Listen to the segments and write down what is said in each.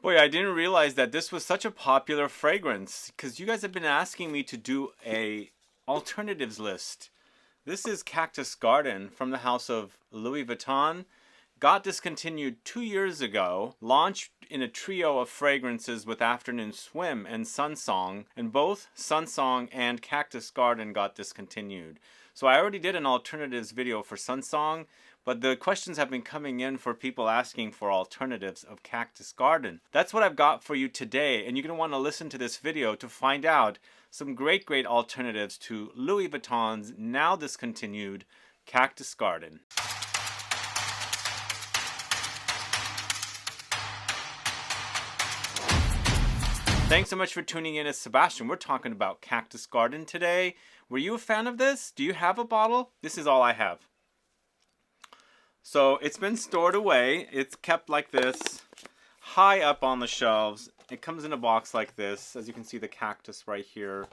Boy, I didn't realize that this was such a popular fragrance because you guys have been asking me to do a alternatives list. This is Cactus Garden from the house of Louis Vuitton. Got discontinued 2 years ago, launched in a trio of fragrances with Afternoon Swim and Sunsong, and both Sunsong and Cactus Garden got discontinued. So I already did an alternatives video for Sunsong, but the questions have been coming in for people asking for alternatives of Cactus Garden. That's what I've got for you today, and you're going to want to listen to this video to find out some great alternatives to Louis Vuitton's now discontinued Cactus Garden. Thanks so much for tuning in. It's Sebastian. We're talking about Cactus Garden today. Were you a fan of this? Do you have a bottle? This is all I have. So it's been stored away. It's kept like this, high up on the shelves. It comes in a box like this. As you can see, the cactus right here.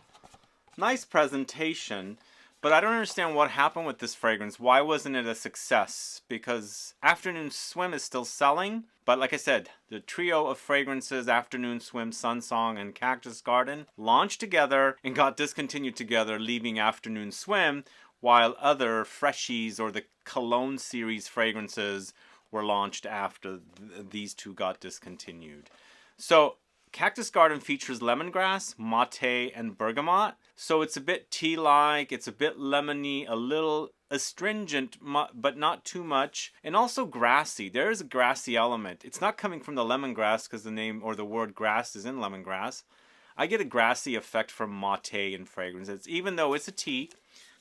Nice presentation. But I don't understand what happened with this fragrance. Why wasn't it a success? Because Afternoon Swim is still selling. But like I said, the trio of fragrances, Afternoon Swim, Sunsong, and Cactus Garden, launched together and got discontinued together, leaving Afternoon Swim, while other freshies or the Cologne series fragrances were launched after these two got discontinued. So Cactus Garden features lemongrass, mate, and bergamot. So it's a bit tea-like, it's a bit lemony, a little astringent, but not too much, and also grassy. There is a grassy element. It's not coming from the lemongrass because the name or the word grass is in lemongrass. I get a grassy effect from mate and fragrances. Even though it's a tea,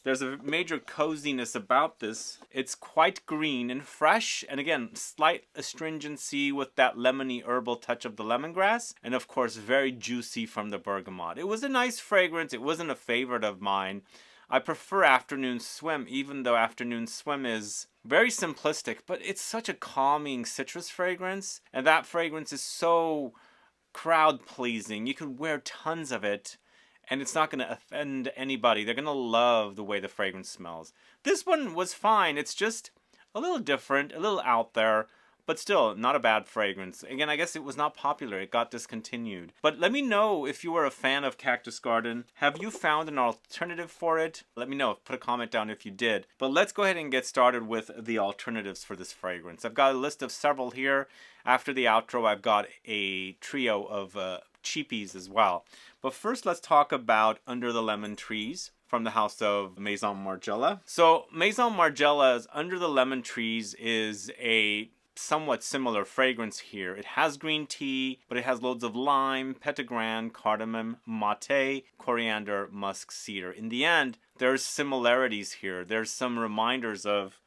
there's a major coziness about this. It's quite green and fresh, and again, slight astringency with that lemony herbal touch of the lemongrass, and of course, very juicy from the bergamot. It was a nice fragrance. It wasn't a favorite of mine. I prefer Afternoon Swim, even though Afternoon Swim is very simplistic, but it's such a calming citrus fragrance, and that fragrance is so crowd-pleasing. You could wear tons of it, and it's not going to offend anybody. They're going to love the way the fragrance smells. This one was fine. It's just a little different, a little out there, but still not a bad fragrance. Again, I guess it was not popular. It got discontinued. But let me know if you were a fan of Cactus Garden. Have you found an alternative for it? Let me know. Put a comment down if you did. But let's go ahead and get started with the alternatives for this fragrance. I've got a list of several here. After the outro, I've got a trio of cheapies as well. But first, let's talk about Under the Lemon Trees from the house of MAISON MARGIELA. So MAISON MARGIELA's Under the Lemon Trees is a somewhat similar fragrance here. It has green tea, but it has loads of lime, petitgrain, cardamom, mate, coriander, musk, cedar. In the end, there's similarities here. There's some reminders of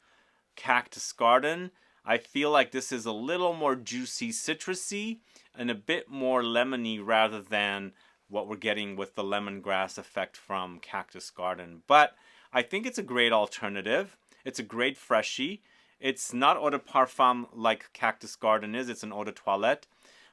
Cactus Garden. I feel like this is a little more juicy, citrusy, and a bit more lemony rather than what we're getting with the lemongrass effect from Cactus Garden. But I think it's a great alternative. It's a great freshie. It's not eau de parfum like Cactus Garden is. It's an eau de toilette.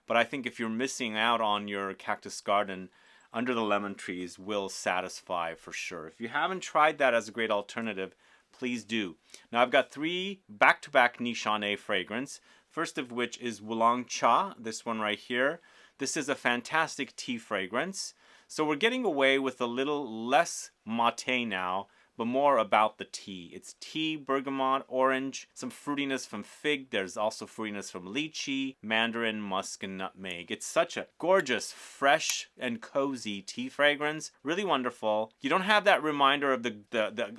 But I think if you're missing out on your Cactus Garden, Under the Lemon Trees will satisfy for sure. If you haven't tried that as a great alternative, please do. Now I've got 3 back-to-back NISHANE fragrance. First of which is WULANG Cha, this one right here. This is a fantastic tea fragrance. So we're getting away with a little less mate now, but more about the tea. It's tea, bergamot, orange, some fruitiness from fig. There's also fruitiness from lychee, mandarin, musk, and nutmeg. It's such a gorgeous, fresh, and cozy tea fragrance. Really wonderful. You don't have that reminder of the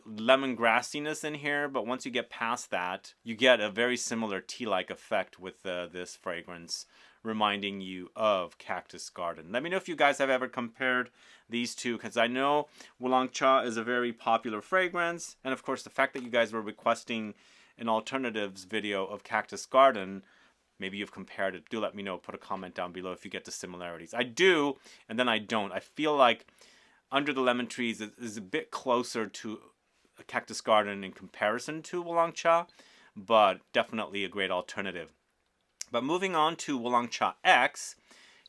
lemongrassiness in here, but once you get past that, you get a very similar tea-like effect with this fragrance, reminding you of Cactus Garden. Let me know if you guys have ever compared these two, because I know WULANG Cha is a very popular fragrance, and of course the fact that you guys were requesting an alternatives video of Cactus Garden, maybe you've compared it. Do let me know. Put a comment down below if you get the similarities. I do, and then I don't. I feel like Under the Lemon Trees is a bit closer to Cactus Garden in comparison to WULANG Cha, but definitely a great alternative. But moving on to WULANG Cha X,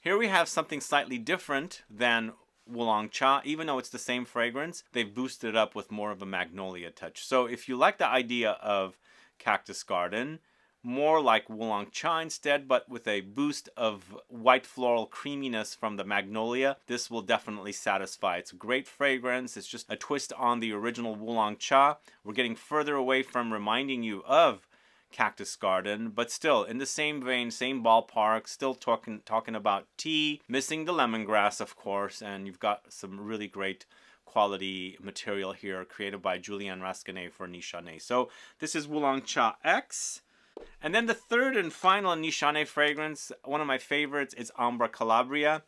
here we have something slightly different than WULANG Cha. Even though it's the same fragrance, they've boosted it up with more of a Magnolia touch. So if you like the idea of Cactus Garden, more like Wulong Cha instead, but with a boost of white floral creaminess from the Magnolia. This will definitely satisfy. It's a great fragrance. It's just a twist on the original Wulong Cha. We're getting further away from reminding you of Cactus Garden, but still in the same vein, same ballpark, still talking about tea, missing the lemongrass, of course, and you've got some really great quality material here created by Julian Rascanet for NISHANE. So this is Wulong Cha X. And then the third and final NISHANE fragrance, one of my favorites, is Ambra Calabria.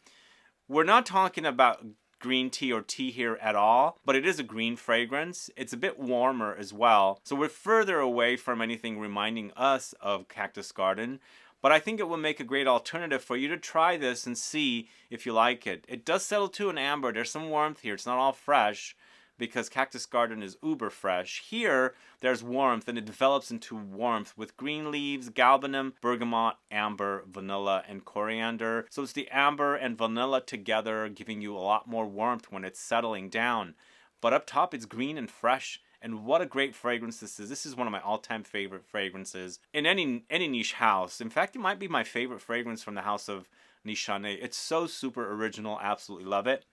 We're not talking about green tea or tea here at all, but it is a green fragrance. It's a bit warmer as well, so we're further away from anything reminding us of Cactus Garden, but I think it will make a great alternative for you to try this and see if you like it. It does settle to an amber. There's some warmth here. It's not all fresh because Cactus Garden is uber fresh. Here, there's warmth, and it develops into warmth with green leaves, galbanum, bergamot, amber, vanilla, and coriander. So it's the amber and vanilla together giving you a lot more warmth when it's settling down. But up top, it's green and fresh. And what a great fragrance this is. This is one of my all-time favorite fragrances in any niche house. In fact, it might be my favorite fragrance from the house of NISHANE. It's so super original. Absolutely love it.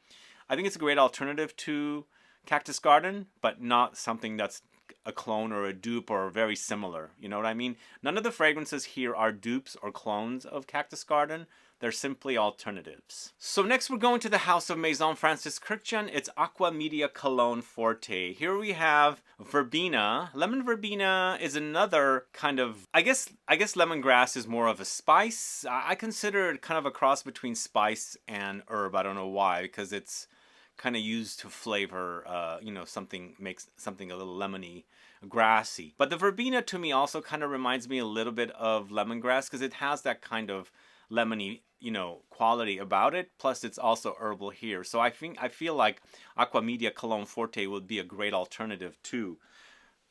I think it's a great alternative to Cactus Garden, but not something that's a clone or a dupe or very similar. You know what I mean? None of the fragrances here are dupes or clones of Cactus Garden. They're simply alternatives. So next we're going to the house of Maison Francis Kurkdjian. It's Aqua Media Cologne Forte. Here we have Verbena. Lemon Verbena is another kind of, I guess lemongrass is more of a spice. I consider it kind of a cross between spice and herb. I don't know why, because it's kind of used to flavor, you know, makes something a little lemony, grassy. But the Verbena to me also kind of reminds me a little bit of lemongrass because it has that kind of lemony, you know, quality about it. Plus, it's also herbal here. So I feel like Aqua Media Cologne Forte would be a great alternative to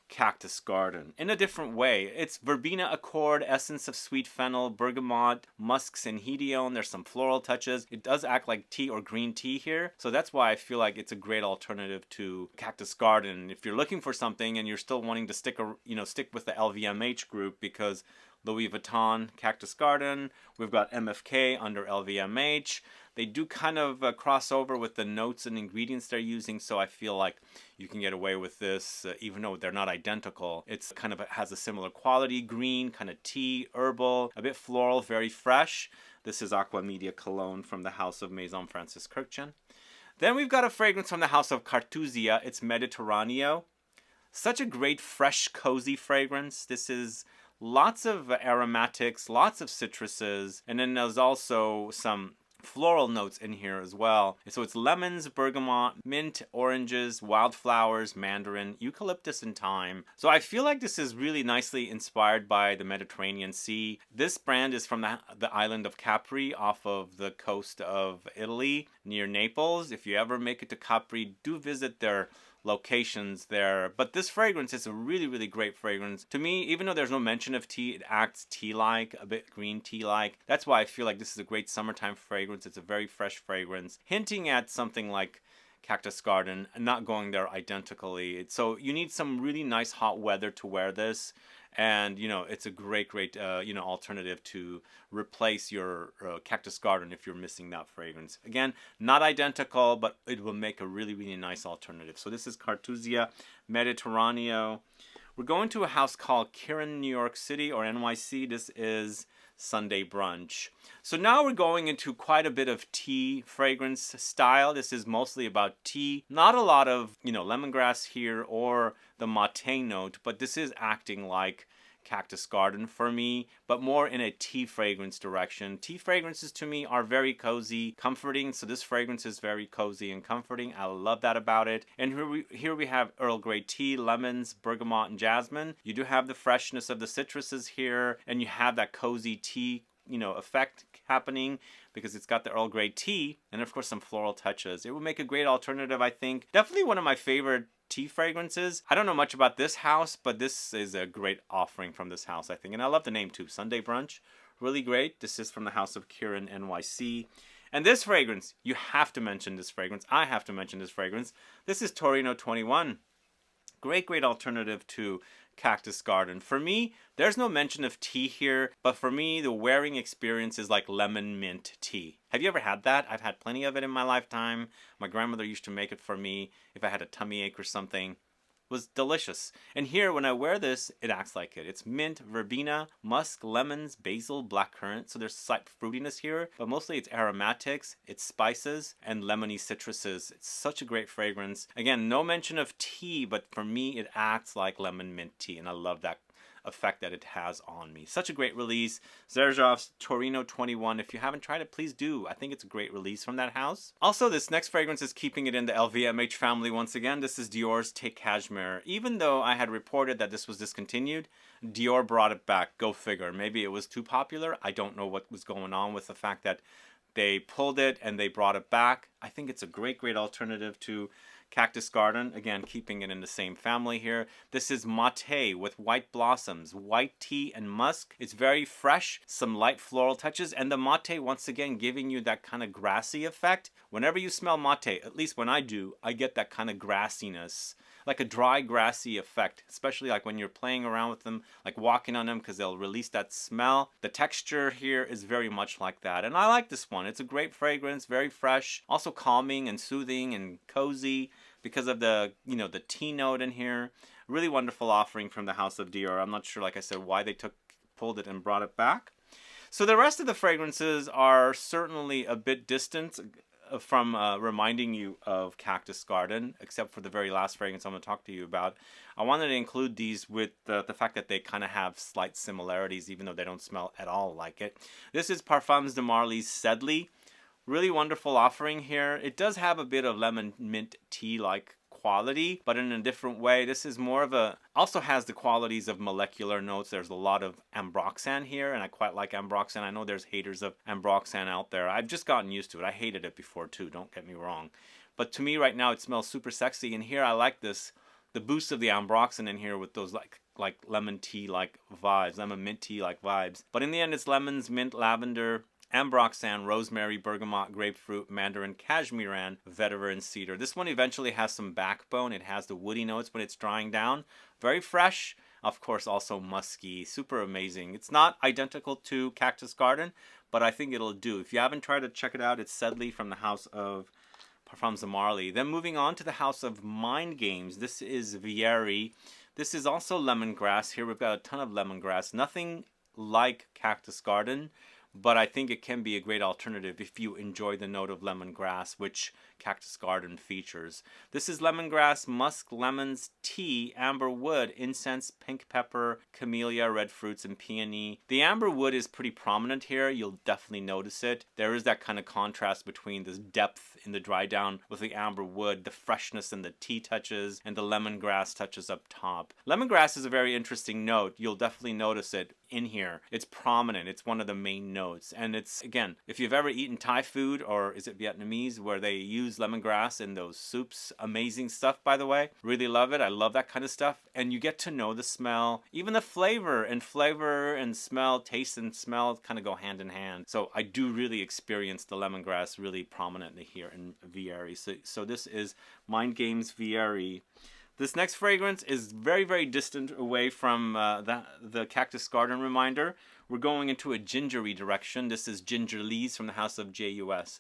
Cactus Garden in a different way. It's verbena accord, essence of sweet fennel, bergamot, musks, and hedione. There's some floral touches. It does act like tea or green tea here, so that's why I feel like it's a great alternative to Cactus Garden. If you're looking for something and you're still wanting to stick with the LVMH group, because Louis Vuitton, Cactus Garden, we've got MFK under LVMH. They do kind of cross over with the notes and ingredients they're using, so I feel like you can get away with this, even though they're not identical. It's kind of has a similar quality, green, kind of tea, herbal, a bit floral, very fresh. This is Aqua Media Cologne from the house of Maison Francis Kurkdjian. Then we've got a fragrance from the house of CARTHUSIA. It's Mediterraneo. Such a great, fresh, cozy fragrance. This is lots of aromatics, lots of citruses, and then there's also some floral notes in here as well. So it's lemons, bergamot, mint, oranges, wildflowers, mandarin, eucalyptus, and thyme. So I feel like this is really nicely inspired by the Mediterranean Sea. This brand is from the island of Capri off of the coast of Italy near Naples. If you ever make it to Capri, do visit their locations there. But this fragrance is a really, really great fragrance. To me, even though there's no mention of tea, it acts tea-like, a bit green tea-like. That's why I feel like this is a great summertime fragrance. It's a very fresh fragrance, hinting at something like Cactus Garden, and not going there identically. So you need some really nice hot weather to wear this. And, you know, it's a great, you know, alternative to replace your Cactus Garden if you're missing that fragrance. Again, not identical, but it will make a really, really nice alternative. So this is CARTHUSIA Mediterraneo. We're going to a house called KIERIN, New York City, or NYC. This is Sunday Brunch. So now we're going into quite a bit of tea fragrance style. This is mostly about tea. Not a lot of, you know, lemongrass here or the mate note, but this is acting like Cactus Garden for me, but more in a tea fragrance direction. Tea fragrances to me are very cozy, comforting, so this fragrance is very cozy and comforting. I love that about it. And here we have Earl Grey tea, lemons, bergamot, and jasmine. You do have the freshness of the citruses here, and you have that cozy tea, you know, effect happening because it's got the Earl Grey tea and of course some floral touches. It would make a great alternative, I think. Definitely one of my favorite tea fragrances. I don't know much about this house, but this is a great offering from this house, I think. And I love the name too, Sunday Brunch. Really great. This is from the house of KIERIN, NYC. And this fragrance, you have to mention this fragrance. I have to mention this fragrance. This is Torino 21. Great alternative to Cactus Garden. For me, there's no mention of tea here, but for me, the wearing experience is like lemon mint tea. Have you ever had that? I've had plenty of it in my lifetime. My grandmother used to make it for me if I had a tummy ache or something. Was delicious. And here, when I wear this, it acts like it. It's mint, verbena, musk, lemons, basil, blackcurrant. So there's slight fruitiness here, but mostly it's aromatics, it's spices, and lemony citruses. It's such a great fragrance. Again, no mention of tea, but for me, it acts like lemon mint tea, and I love that effect that it has on me. Such a great release. Xerjoff's Torino 21. If you haven't tried it, please do. I think it's a great release from that house. Also, this next fragrance is keeping it in the LVMH family once again. This is Dior's Take Cashmere. Even though I had reported that this was discontinued, Dior brought it back. Go figure. Maybe it was too popular. I don't know what was going on with the fact that they pulled it and they brought it back. I think it's a great alternative to Cactus Garden, again, keeping it in the same family here. This is Mate with white blossoms, white tea, and musk. It's very fresh, some light floral touches, and the mate, once again, giving you that kind of grassy effect. Whenever you smell mate, at least when I do, I get that kind of grassiness, like a dry, grassy effect, especially like when you're playing around with them, like walking on them, because they'll release that smell. The texture here is very much like that, and I like this one. It's a great fragrance, very fresh, also calming and soothing and cozy because of the, you know, the tea note in here. Really wonderful offering from the House of Dior. I'm not sure, like I said, why they pulled it and brought it back. So the rest of the fragrances are certainly a bit distant from reminding you of Cactus Garden, except for the very last fragrance I'm going to talk to you about. I wanted to include these with the fact that they kind of have slight similarities, even though they don't smell at all like it. This is Parfums de Marly's Sedley. Really wonderful offering here. It does have a bit of lemon mint tea-like quality, but in a different way. This is more of a, also has the qualities of molecular notes. There's a lot of ambroxan here, and I quite like ambroxan. I know there's haters of ambroxan out there. I've just gotten used to it. I hated it before too, don't get me wrong. But to me right now, it smells super sexy, and here I like this, the boost of the ambroxan in here with those like lemon tea-like vibes, lemon mint tea-like vibes. But in the end, it's lemons, mint, lavender, ambroxan, rosemary, bergamot, grapefruit, mandarin, cashmeran, vetiver, and cedar. This one eventually has some backbone. It has the woody notes when it's drying down. Very fresh. Of course, also musky. Super amazing. It's not identical to Cactus Garden, but I think it'll do. If you haven't tried it, check it out. It's Sedley from the House of Parfums de Marly. Then moving on to the House of Mind Games. This is Vieri. This is also lemongrass. Here we've got a ton of lemongrass. Nothing like Cactus Garden, but I think it can be a great alternative if you enjoy the note of lemongrass, which Cactus Garden features. This is lemongrass, musk, lemons, tea, amber wood, incense, pink pepper, camellia, red fruits, and peony. The amber wood is pretty prominent here. You'll definitely notice it. There is that kind of contrast between this depth in the dry down with the amber wood, the freshness and the tea touches, and the lemongrass touches up top. Lemongrass is a very interesting note. You'll definitely notice it in here. It's prominent. It's one of the main notes. And it's, again, if you've ever eaten Thai food, or is it Vietnamese, where they use lemongrass in those soups, amazing stuff, by the way. Really love it. I love that kind of stuff. And you get to know the smell, even the flavor and smell, taste and smell kind of go hand in hand. So I do really experience the lemongrass really prominently here in Vieri. So this is Mind Games Vieri. This next fragrance is very, very distant away from the Cactus Garden reminder. We're going into a gingery direction. This is Gingerly's from the House of JUS.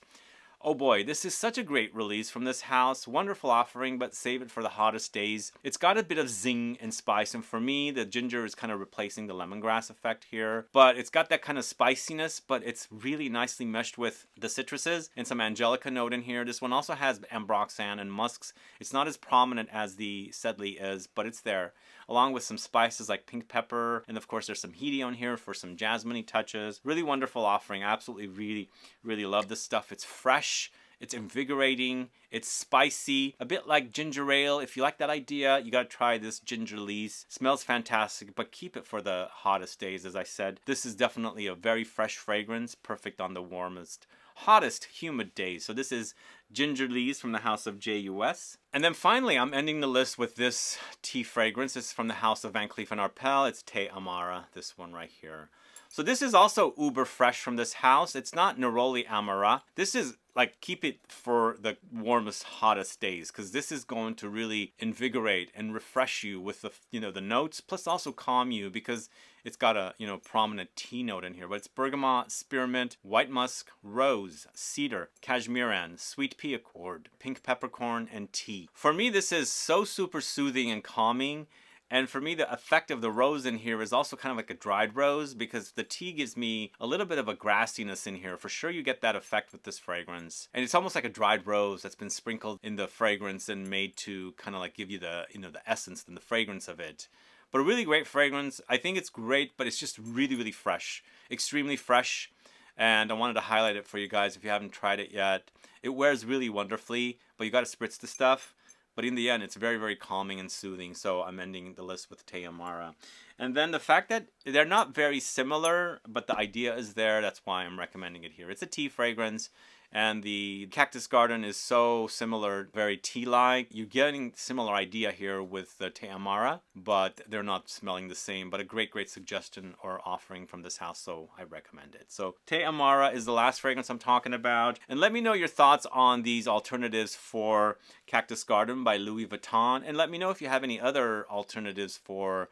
Oh boy, this is such a great release from this house. Wonderful offering, but save it for the hottest days. It's got a bit of zing and spice, and for me, the ginger is kind of replacing the lemongrass effect here. But it's got that kind of spiciness, but it's really nicely meshed with the citruses and some angelica note in here. This one also has ambroxan and musks. It's not as prominent as the Sedley is, but it's there, along with some spices like pink pepper, and of course there's some hedione here for some jasmine-y touches. Really wonderful offering. I absolutely really love this stuff. It's fresh, it's invigorating, it's spicy, a bit like ginger ale. If you like that idea, you gotta try this Gingerly's. Smells fantastic, but keep it for the hottest days, as I said. This is definitely a very fresh fragrance, perfect on the warmest, hottest, humid days. So this is Gingerly's from the House of JUS. And then finally, I'm ending the list with this tea fragrance. It's from the House of Van Cleef & Arpels. It's Te Amara, this one right here. So this is also uber fresh from this house. It's not Neroli Amara. This is like, keep it for the warmest, hottest days, because this is going to really invigorate and refresh you with the, the notes, plus also calm you, because it's got a, prominent tea note in here. But it's bergamot, spearmint, white musk, rose, cedar, cashmeran, sweet pea accord, pink peppercorn, and tea. For me, this is so super soothing and calming. And for me, the effect of the rose in here is also kind of like a dried rose, because the tea gives me a little bit of a grassiness in here. For sure, you get that effect with this fragrance. And it's almost like a dried rose that's been sprinkled in the fragrance and made to kind of like give you the, the essence and the fragrance of it. But a really great fragrance. I think it's great, but it's just really, really fresh. Extremely fresh. And I wanted to highlight it for you guys if you haven't tried it yet. It wears really wonderfully, but you got to spritz the stuff. But in the end, it's very, very calming and soothing. So I'm ending the list with Te Amara. And then the fact that they're not very similar, but the idea is there. That's why I'm recommending it here. It's a tea fragrance. And the Cactus Garden is so similar, very tea-like. You're getting similar idea here with the Te Amara, but they're not smelling the same. But a great, great suggestion or offering from this house, so I recommend it. So Te Amara is the last fragrance I'm talking about. And let me know your thoughts on these alternatives for Cactus Garden by Louis Vuitton. And let me know if you have any other alternatives for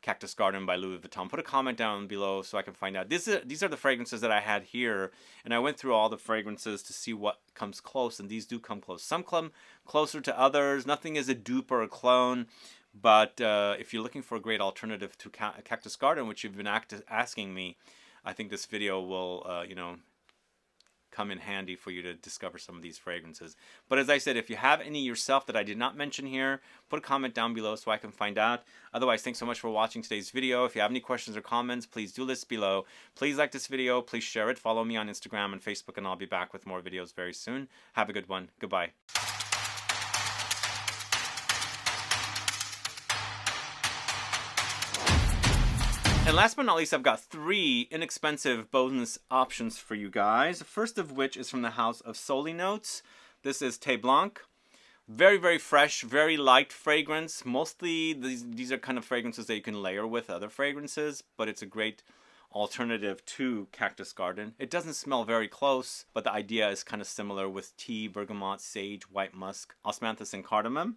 Cactus Garden by Louis Vuitton. Put a comment down below so I can find out. These are the fragrances that I had here, and I went through all the fragrances to see what comes close, and these do come close. Some come closer to others. Nothing is a dupe or a clone, but if you're looking for a great alternative to Cactus Garden, which you've been asking me, I think this video will, come in handy for you to discover some of these fragrances. But as I said, if you have any yourself that I did not mention here, put a comment down below so I can find out. Otherwise, thanks so much for watching today's video. If you have any questions or comments, please do list below. Please like this video, please share it, follow me on Instagram and Facebook, and I'll be back with more videos very soon. Have a good one. Goodbye. And last but not least, I've got 3 inexpensive bonus options for you guys. First of which is from the house of Soli Notes. This is Thé Blanc. Very, very fresh, very light fragrance. Mostly these are kind of fragrances that you can layer with other fragrances, but it's a great alternative to Cactus Garden. It doesn't smell very close, but the idea is kind of similar with tea, bergamot, sage, white musk, osmanthus, and cardamom.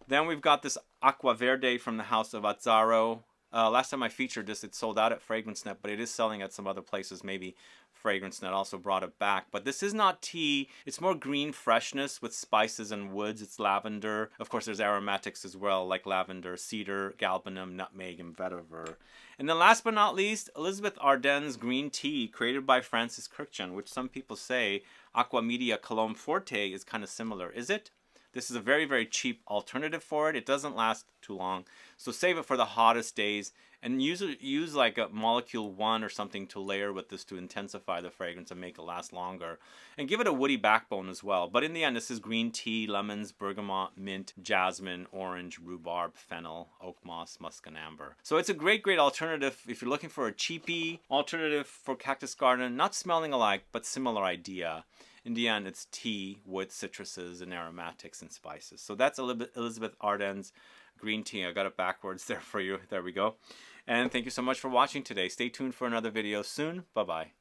Then we've got this Aqua Verde from the house of Azzaro. Last time I featured this, it sold out at FragranceNet, but it is selling at some other places. Maybe FragranceNet also brought it back. But this is not tea. It's more green freshness with spices and woods. It's lavender. Of course, there's aromatics as well, like lavender, cedar, galbanum, nutmeg, and vetiver. And then last but not least, Elizabeth Arden's green tea, created by Francis KURKDJIAN, which some people say Aqua Media Cologne Forte is kind of similar. Is it? This is a very, very cheap alternative for it. It doesn't last too long. So save it for the hottest days and use like a molecule 1 or something to layer with this to intensify the fragrance and make it last longer. And give it a woody backbone as well. But in the end, this is green tea, lemons, bergamot, mint, jasmine, orange, rhubarb, fennel, oak moss, musk, and amber. So it's a great, great alternative if you're looking for a cheapy alternative for Cactus Garden. Not smelling alike, but similar idea. In the end, it's tea with citruses and aromatics and spices. So that's Elizabeth Arden's green tea. I got it backwards there for you. There we go. And thank you so much for watching today. Stay tuned for another video soon. Bye-bye.